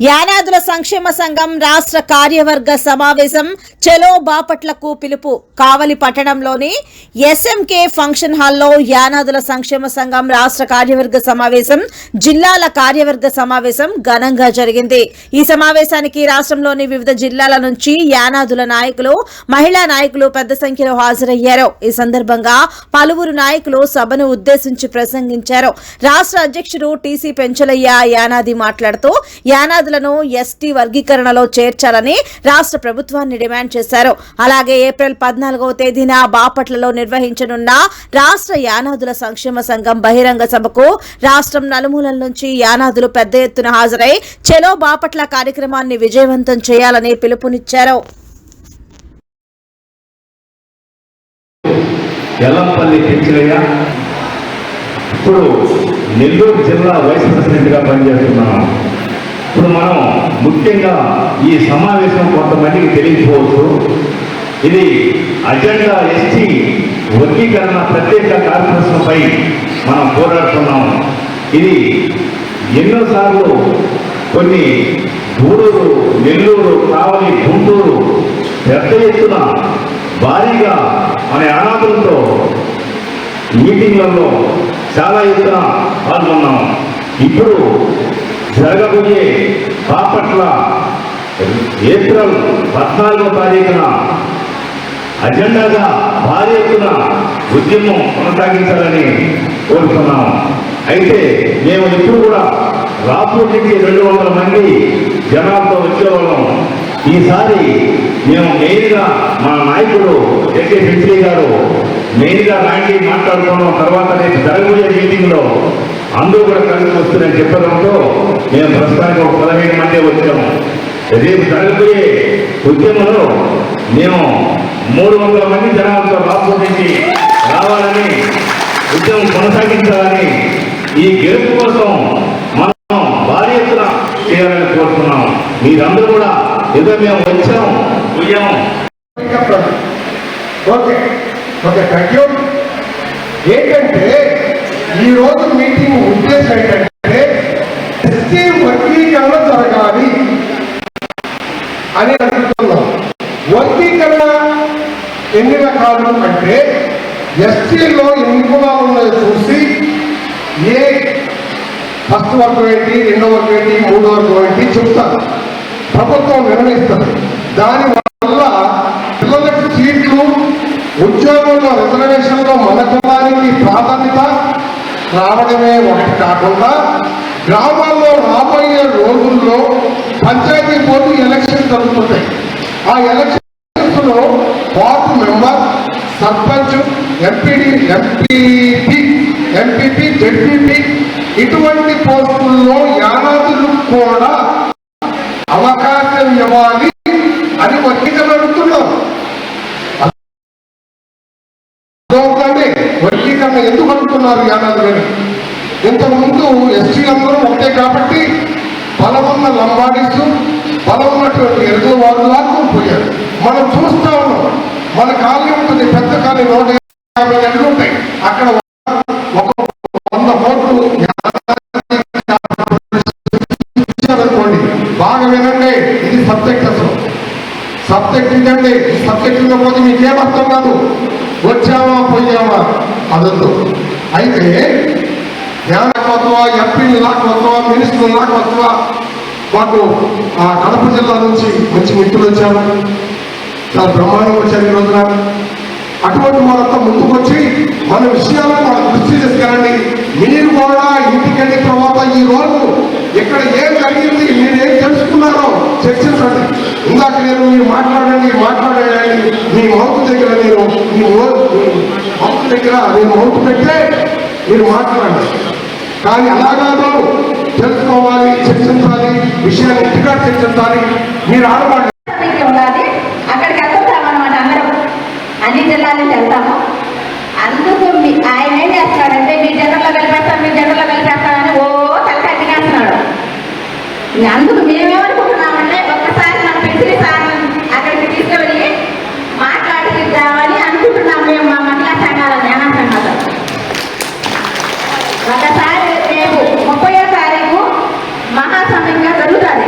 యానాదుల సంక్షేమ సంఘం రాష్ట్ర కార్యవర్గ సమావేశం చెలో బాపట్లకు పిలుపు. కావలి పట్టణంలోని ఎస్ఎంకే ఫంక్షన్ హాల్లో యానాదుల సంక్షేమ సంఘం రాష్ట్ర కార్యవర్గ సమావేశం, జిల్లాల కార్యవర్గ సమావేశం ఘనంగా జరిగింది. ఈ సమావేశానికి రాష్ట్రంలోని వివిధ జిల్లాల నుంచి యానాదుల నాయకులు, మహిళా నాయకులు పెద్ద సంఖ్యలో హాజరయ్యారు. ఈ సందర్భంగా పలువురు నాయకులు సభను ఉద్దేశించి ప్రసంగించారు. రాష్ట్ర అధ్యక్షుడు టీసీ పెంచలయ్య యానాది మాట్లాడుతూ యానాదులను ఎస్టీ వర్గీకరణలో చేర్చాలని రాష్ట్ర ప్రభుత్వాన్ని డిమాండ్ చేశారు. అలాగే ఏప్రిల్ 14వ తేదీన బాపట్లలో నిర్వహించనున్న రాష్ట్ర యానాదుల సంక్షేమ సంఘం బహిరంగ సభకు రాష్ట్రం నలుమూలల నుంచి యానాదులు పెద్ద ఎత్తున హాజరై చెలో బాపట్ల కార్యక్రమాన్ని విజయవంతం చేయాలని పిలుపునిచ్చారు. ఇప్పుడు నెల్లూరు జిల్లా వైస్ ప్రెసిడెంట్గా పనిచేస్తున్నాను. ఇప్పుడు మనం ముఖ్యంగా ఈ సమావేశం కొంతమందికి తెలియకపోవచ్చు. ఇది అజెండా ఎస్టీ వర్గీకరణ ప్రత్యేక కార్పొరేషన్పై మనం పోరాడుతున్నాం. ఇది ఎన్నోసార్లు కొన్ని గూడూరు, నెల్లూరు, కావలి, గుంటూరు పెద్ద ఎత్తున భారీగా మన యానాదులతో మీటింగ్లలో చాలా ఎత్తున పాల్గొన్నాం. ఇప్పుడు జరగబోయే బాపట్ల ఏప్రిల్ 14వ తారీఖున అజెండాగా భారీ ఎత్తున ఉద్యమం కొనసాగించాలని కోరుతున్నాం. అయితే మేము ఇప్పుడు కూడా రాపూర్ నుంచి 200 మంది జనాలతో వచ్చేవాళ్ళం. ఈసారి మేము మెయిన్గా మా నాయకుడు ఎస్కే పెంచలీ గారు మెయిన్గా రాండి మాట్లాడుకున్నాం. తర్వాత రేపు జరగబోయే మీటింగ్లో అందరూ కూడా కలిసి వస్తుందని చెప్పడంతో మేము ప్రస్తుతానికి ఒక 15 మంది వచ్చాము. రేపు జరగబోయే ఉద్యమంలో మేము 300 మంది జనాలతో రాష్ట్రం నుంచి రావాలని, ఉద్యమం కొనసాగించాలని, ఈ గెలుపు కోసం మనం భారీ ఎత్తున చేయాలని కోరుతున్నాం. మీరందరూ కూడా ఏదో మేము వచ్చాము ఉద్యమం. ఏంటంటే ఈ రోజు మీటింగ్ ఉద్దేశం ఏంటంటే ఎస్టీ వర్గీకరణ జరగాలి అని అనుకుంటున్నాం. వర్గీకరణ ఎన్ని రకాలు అంటే ఎస్టీలో ఎన్ని కులాలు ఉన్నాయో చూసి ఏ ఫస్ట్ వర్గం ఏంటి, రెండో వర్గం ఏంటి, మూడో వర్గం ఏంటి చెప్తారు. ప్రభుత్వం నిర్ణయిస్తుంది. దానివల్ల పిల్లలకు సీట్లు, ఉద్యోగంలో రిజర్వేషన్లో మన కులానికి ప్రాధాన్యత రావడమే ఒకటి కాకుండా గ్రామాల్లో రాబోయే రోజుల్లో పంచాయతీ బోర్డు ఎలక్షన్ జరుగుతుంటాయి. ఆ ఎలక్షన్స్ లో ward member, sarpanch, MPP, ZPP ఇటువంటి పోస్టుల్లో యానాదులు కూడా అవకాశం ఇవ్వాలి అని వర్గీకరణ అడుగుతున్నారు. వర్గీకరణ ఎందుకు అడుగుతున్నారు యానాదులని? ఇంతకుముందు ఎస్టీలందరూ ఒకటే కాబట్టి బలమున్న లంబాడీసు, బలమున్నటువంటి ఎరుగు వారు లాక్కుపోయారు. మనం చూస్తా ఉన్నాం. మన కాలనీ ఉంటుంది, పెద్ద కాలనీ 150 గంటలు ఉంటాయి. అక్కడ ఒక 100 కోట్లు అనుకోండి. బాగా వినండి, ఇది సబ్జెక్ట్. అసలు సబ్జెక్ట్ ఇదండి. ఈ సబ్జెక్ట్ పోతే మీకేమర్థం కాదు. వచ్చామా పోయామా అదొద్దు. అయితే జ్ఞానకోత్వా, ఎంపీలు లాక్కోత్వా, మినిస్టర్లు లాక్కోత్వా. మాకు ఆ కడప జిల్లా నుంచి మంచి మిత్రులు వచ్చారు, చాలా బ్రహ్మాండంగా వచ్చారు ఈ రోజున. అటువంటి వారంతా ముందుకు వచ్చి మన విషయాలను మనం దృష్టి తీసుకెళ్ళండి. మీరు కూడా ఇంటికెళ్ళి తర్వాత ఈ రోజు ఇక్కడ ఏం జరిగింది, మీరు ఏం తెలుసుకున్నారో చర్చించండి. ఇందాక నేను మీరు మాట్లాడండి మీ మౌత్ దగ్గర నేను మౌత్ పెట్టే మీరు మాట్లాడండి. కానీ అలాగాను తెలుసుకోవాలి, చర్చించాలి, విషయాన్ని ఇంటిగా చర్చించాలి. మీరు ఆడవాళ్ళు అక్కడికి వెళ్తామన్నమాట. అందరం అన్ని జిల్లాల నుంచి వెళ్తాము. అందుకు ఆయన ఏం చేస్తున్నాడంటే మీ జనరల్లో కలిపేస్తాడని ఓ తలకాయ తినేస్తున్నాడు. అందుకు మేమేమనుకుంటున్నామంటే ఒక్కసారి మన పెంచిలి సార్ అక్కడికి తీసుకువెళ్ళి మాట్లాడిద్దామని అనుకుంటున్నాం. మేము మా మహిళా సంఘాల జ్ఞాన సంఘాలు ఒకసారి రేపు 30వ తారీఖు మహాసమయంగా జరుగుతుంది.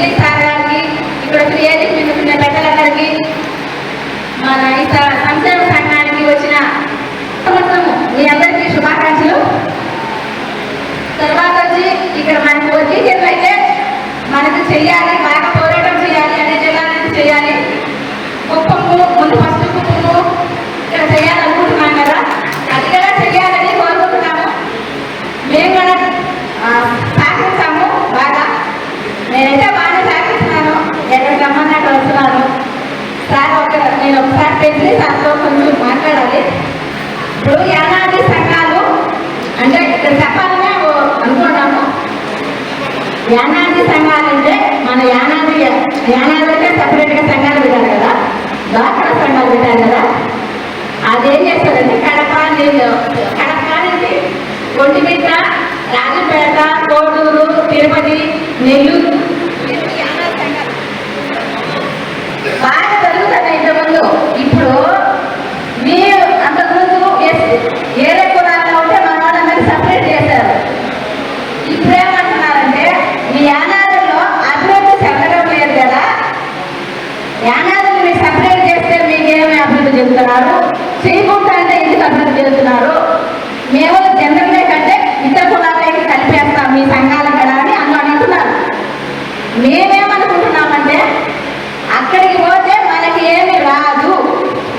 సిద్దిక్ సార్ గారికి, ఇక్కడ వచ్చిన ఏది ఉన్న పెద్దలందరికీ, మన ఈ సంక్షేమ సంఘానికి వచ్చిన మీ అందరికీ శుభాకాంక్షలు. తర్వాత వచ్చి ఇక్కడ మనకు టీచర్లు అయితే మనకు చెయ్యాలి, బాగా పోరాటం చేయాలి, అనే జిల్లాలకు చేయాలి. కుప్పము ముందు ఫస్ట్ కుప్పము ఇక్కడ చేయాలనుకుంటున్నాం కదా, అది కూడా చెయ్యాలని కోరుకుంటున్నాము. మేము కూడా సహకరిస్తాము బాగా. నేనైతే బాగా సహకరిస్తున్నాను, ఎక్కడికి రమ్మన్నట్టు వస్తున్నాను. సార్ నేను ఒకసారి పెట్టి సార్తో కొంచెం మాట్లాడాలి. ఇప్పుడు యానాది సంఘాలు అంటే ఇక్కడ చెప్పాలని అనుకున్నాము. యానాది సంఘాలు అంటే మన యానాది అంటే సపరేట్గా సంఘాలు పెట్టారు కదా, డాక్టర్ సంఘాలు పెట్టారు కదా. అదేం చేస్తారంటే కడప నుంచి ఒంటిమిట్ట, రాజపేట, కోడూరు, తిరుపతి, నెల్లూరు బాగా జరుగుతుంది ఇంతకుముందు. ఇప్పుడు మీరు అంతకుముందు ఏరే కులాల్లో ఉంటే మన వాళ్ళందరూ సపరేట్ చేశారు. ఇప్పుడేమంటున్నారంటే మీ యానాదుల్లో అభివృద్ధి చెందడం లేదు కదా, యానాదులు మీరు సపరేట్ చేస్తే మీకేమి అభివృద్ధి చెందుతున్నారు, చేయకుండా అంటే ఎందుకు అభివృద్ధి చెందుతున్నారు, మేము జనరల్గా కంటే ఇతర కులాలకి కలిపేస్తాం మీ సంఘాలు కదా అని అంటున్నారు. మేమేమనుకుంటున్నామంటే అక్కడికి పోతే మనకి ఏమి రాదు.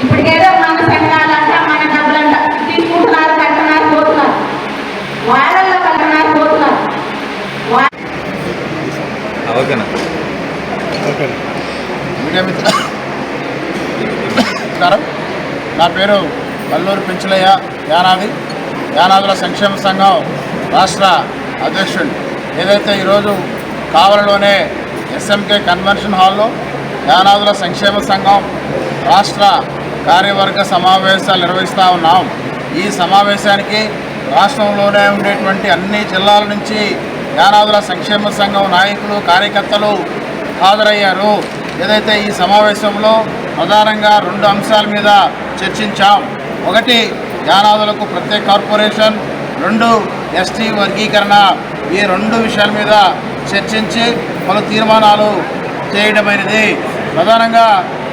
ఇప్పటికేదో మన సంఘాలంట, మన డబ్బులంట తీసుకుంటున్నారు, కట్టున్నారు, పోతున్నారు, వాళ్ళల్లో కట్టున్నారు, పోతున్నారు. మీడియా మిత్రులు నమస్కారం. నా పేరు వల్లూరు పెంచులయ్య, యానాదుల సంక్షేమ సంఘం రాష్ట్ర అధ్యక్షుడు. ఏదైతే ఈరోజు కావలిలోనే ఎస్ఎంకే కన్వెన్షన్ హాల్లో యానాదుల సంక్షేమ సంఘం రాష్ట్ర కార్యవర్గ సమావేశాలు నిర్వహిస్తూ ఉన్నాం. ఈ సమావేశానికి రాష్ట్రంలోనే ఉండేటువంటి అన్ని జిల్లాల నుంచి యానాదుల సంక్షేమ సంఘం నాయకులు, కార్యకర్తలు హాజరయ్యారు. ఏదైతే ఈ సమావేశంలో ప్రధానంగా 2 అంశాల మీద చర్చించాం. ఒకటి యానాదులకు ప్రత్యేక కార్పొరేషన్, 2 ఎస్టీ వర్గీకరణ. ఈ 2 విషయాల మీద చర్చించి పలు తీర్మానాలు చేయడమైనది. ప్రధానంగా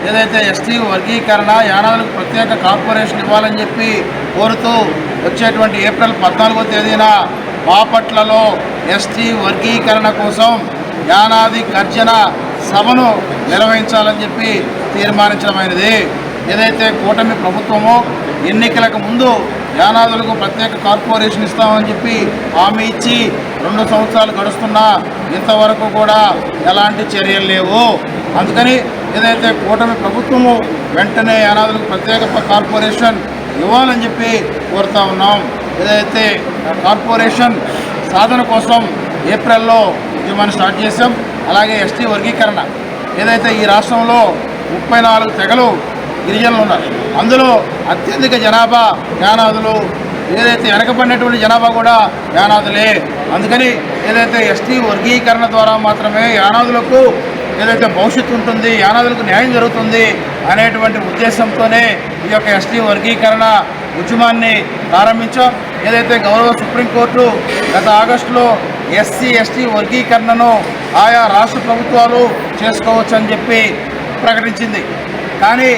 ఏదైతే ఎస్టీ వర్గీకరణ, యానాదులకు ప్రత్యేక కార్పొరేషన్ ఇవ్వాలని చెప్పి కోరుతూ వచ్చేటువంటి ఏప్రిల్ 14వ తేదీన బాపట్లలో ఎస్టీ వర్గీకరణ కోసం యానాది గర్జన సభను నిర్వహించాలని చెప్పి తీర్మానించడమైనది. ఏదైతే కూటమి ప్రభుత్వమో ఎన్నికలకు ముందు యానాదులకు ప్రత్యేక కార్పొరేషన్ ఇస్తామని చెప్పి హామీ ఇచ్చి 2 సంవత్సరాలు గడుస్తున్నా ఇంతవరకు కూడా ఎలాంటి చర్యలు లేవు. అందుకని ఏదైతే కూటమి ప్రభుత్వము వెంటనే యానాదులకు ప్రత్యేక కార్పొరేషన్ ఇవ్వాలని చెప్పి కోరుతా ఉన్నాం. ఏదైతే కార్పొరేషన్ సాధన కోసం ఏప్రిల్లో ఉద్యమాన్ని స్టార్ట్ చేసాం. అలాగే ఎస్టీ వర్గీకరణ, ఏదైతే ఈ రాష్ట్రంలో 34 తెగలు గిరిజనులు ఉన్నారు, అందులో అత్యధిక జనాభా యానాదులు. ఏదైతే వెనకబడినటువంటి జనాభా కూడా యానాదులే. అందుకని ఏదైతే ఎస్టీ వర్గీకరణ ద్వారా మాత్రమే యానాదులకు ఏదైతే భవిష్యత్తు ఉంటుంది, యానాదులకు న్యాయం జరుగుతుంది అనేటువంటి ఉద్దేశంతోనే ఈ యొక్క ఎస్టీ వర్గీకరణ ఉద్యమాన్ని ప్రారంభించాం. ఏదైతే గౌరవ సుప్రీంకోర్టు గత ఆగస్టులో ఎస్సీ ఎస్టీ వర్గీకరణను ఆయా రాష్ట్ర ప్రభుత్వాలు చేసుకోవచ్చని చెప్పి ప్రకటించింది. కానీ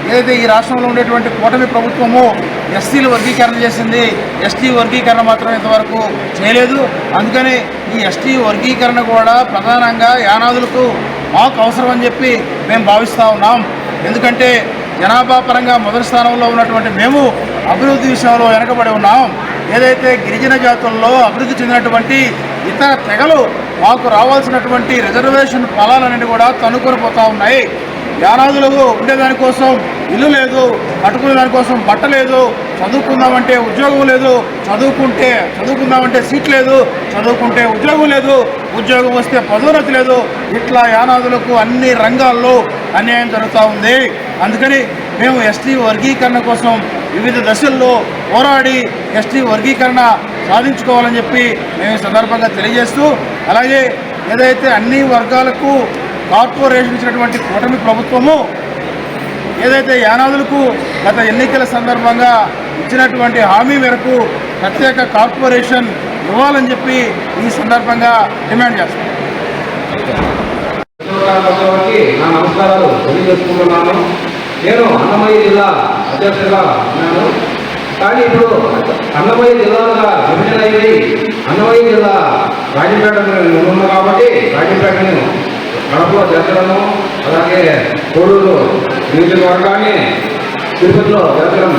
ఏదైతే ఈ రాష్ట్రంలో ఉండేటువంటి కూటమి ప్రభుత్వము ఎస్సీలు వర్గీకరణ చేసింది, ఎస్టీ వర్గీకరణ మాత్రం ఇంతవరకు చేయలేదు. అందుకని ఈ ఎస్టీ వర్గీకరణ కూడా ప్రధానంగా యానాదులకు మాకు అవసరం అని చెప్పి మేము భావిస్తూ ఉన్నాం. ఎందుకంటే జనాభా పరంగా మొదటి స్థానంలో ఉన్నటువంటి మేము అభివృద్ధి విషయంలో వెనకబడి ఉన్నాం. ఏదైతే గిరిజన జాతుల్లో అభివృద్ధి చెందినటువంటి ఇతర తెగలు మాకు రావాల్సినటువంటి రిజర్వేషన్ ఫలాలన్నీ కూడా తనుకొని పోతూ ఉన్నాయి. యానాదులకు ఉండేదానికోసం ఇల్లు లేదు, కట్టుకునే దానికోసం బట్ట లేదు, చదువుకుందామంటే ఉద్యోగం లేదు, చదువుకుందామంటే సీట్ లేదు, చదువుకుంటే ఉద్యోగం లేదు, ఉద్యోగం వస్తే పదోన్నతి లేదు. ఇట్లా యానాదులకు అన్ని రంగాల్లో అన్యాయం జరుగుతూ ఉంది. అందుకని మేము ఎస్టీ వర్గీకరణ కోసం వివిధ దశల్లో పోరాడి ఎస్టీ వర్గీకరణ సాధించుకోవాలని చెప్పి మేము ఈ సందర్భంగా తెలియజేస్తూ, అలాగే ఏదైతే అన్ని వర్గాలకు కార్పొరేషన్ ఇచ్చినటువంటి కూటమి ప్రభుత్వము ఏదైతే యానాదులకు గత ఎన్నికల సందర్భంగా ఇచ్చినటువంటి హామీ మేరకు ప్రత్యేక కార్పొరేషన్ ఇవ్వాలని చెప్పి ఈ సందర్భంగా డిమాండ్ చేస్తాం. పత్రికారికి నా నమస్కారాలు తెలియజేసుకుంటున్నాను. నేను అన్నమయ్య జిల్లా అధ్యక్షుడిగా ఉన్నాను. కానీ ఇప్పుడు అన్నమయ్య జిల్లాలుగా విభజన అయింది. అన్నమయ్య జిల్లా రాజంపేట ఉంది కాబట్టి రాజంపేటను కడపలో చేర్చడము, అలాగే కోడూరు నియోజకవర్గాన్ని తిరుపతిలో చేర్చడం,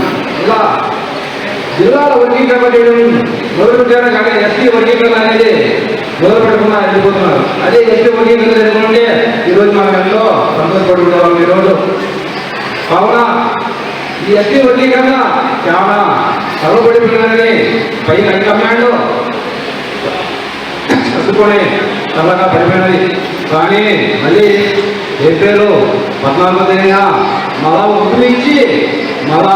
ఇలా జిల్లాల వర్గీకరణ చేయడం మొదలుపెట్టారు. కానీ ఎస్టీ వర్గీకరణ అనేది మొదలు పెట్టుకున్నా వెళ్ళిపోతున్నారు. అదే ఎస్టీ వర్గీకరణ జరుగుతుంటే ఈరోజు మనం ఎంతో సంతోషపడుతున్నాం. ఈరోజు కావున ఈ ఎస్టీ వర్గీకరణ చాలా సర్వపడిపోయినారని పైన హైకమాండ్ చదువుకొని చల్లగా పడిపోయినది. కానీ మళ్ళీ ఏప్రిల్ 14వ తేదీన మళ్ళా ఉద్యమించి మళ్ళా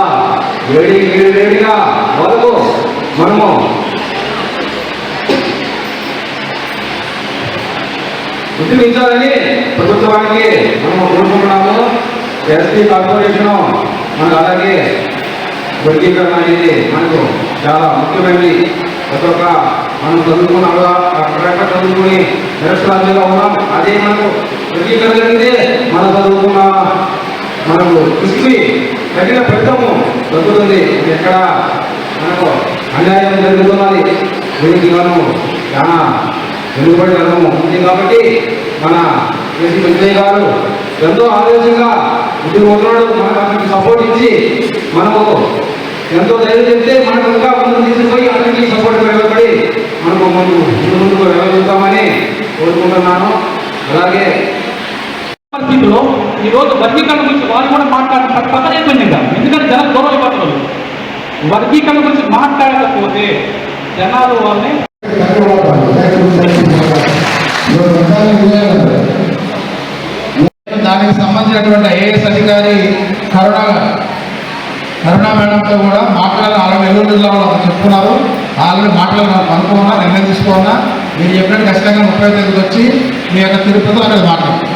వేడిగా వరకు మనము ఉద్యమించాలని ప్రభుత్వానికి మనం కోరుకుంటున్నాము. ఎస్టీ కార్పొరేషన్ మనకు అలాగే వర్గీకరణ అనేది మనకు చాలా ముఖ్యమైనది. ప్రతి ఒక్క మనం చదువుకున్నాగా అక్కడక్కడ చదువుకుని నిరక్షరాస్యులుగా ఉన్నాం. అదే మనకు వర్గీకరణ జరిగితే మనం చదువుకున్న మనకు దృష్టి తగిన ఫలితము దొరుకుతుంది. ఎక్కడ మనకు అన్యాయం జరుగుతున్నది దీనికి మనం చాలా వెనుకబడి వెళ్ళము ఉంది. కాబట్టి మన కేసీ వెంకయ్య గారు ఎంతో ఆలోచనగా ఇంటికి మొదలడు మనకు అతనికి సపోర్ట్ ఇచ్చి మనము ఎంతో ధైర్యం చెప్తే మనకు ఇంకా ముందుకు తీసుకుపోయి అతనికి సపోర్ట్ వెళ్ళబడి మనకు ముందుకు వెళ్ళగలుగుతామని కోరుకుంటున్నాను. అలాగే పరిస్థితిలో ఈరోజు వర్గీకరణ గురించి వాళ్ళు కూడా మాట్లాడడం పక్కనైపోయింది కదా. ఎందుకంటే జనం దూరం అయిపోతున్నారు. వర్గీకరణ గురించి మాట్లాడకపోతే జనాలు వాళ్ళని దానికి సంబంధించినటువంటి ఐఏఎస్ అధికారి కరుణ మేడంతో కూడా మాట్లాడాలి. ఆల్రెడీ నెల్లూరు జిల్లాలో చెప్తున్నారు. ఆల్రెడీ మాట్లాడాలని అనుకున్నా, నిర్ణయం తీసుకోవాలా. మీరు చెప్పినట్టు ఖచ్చితంగా 30వ తేదీకి వచ్చి మీ యొక్క తిరుపతితో అనేది మాట్లాడాలి.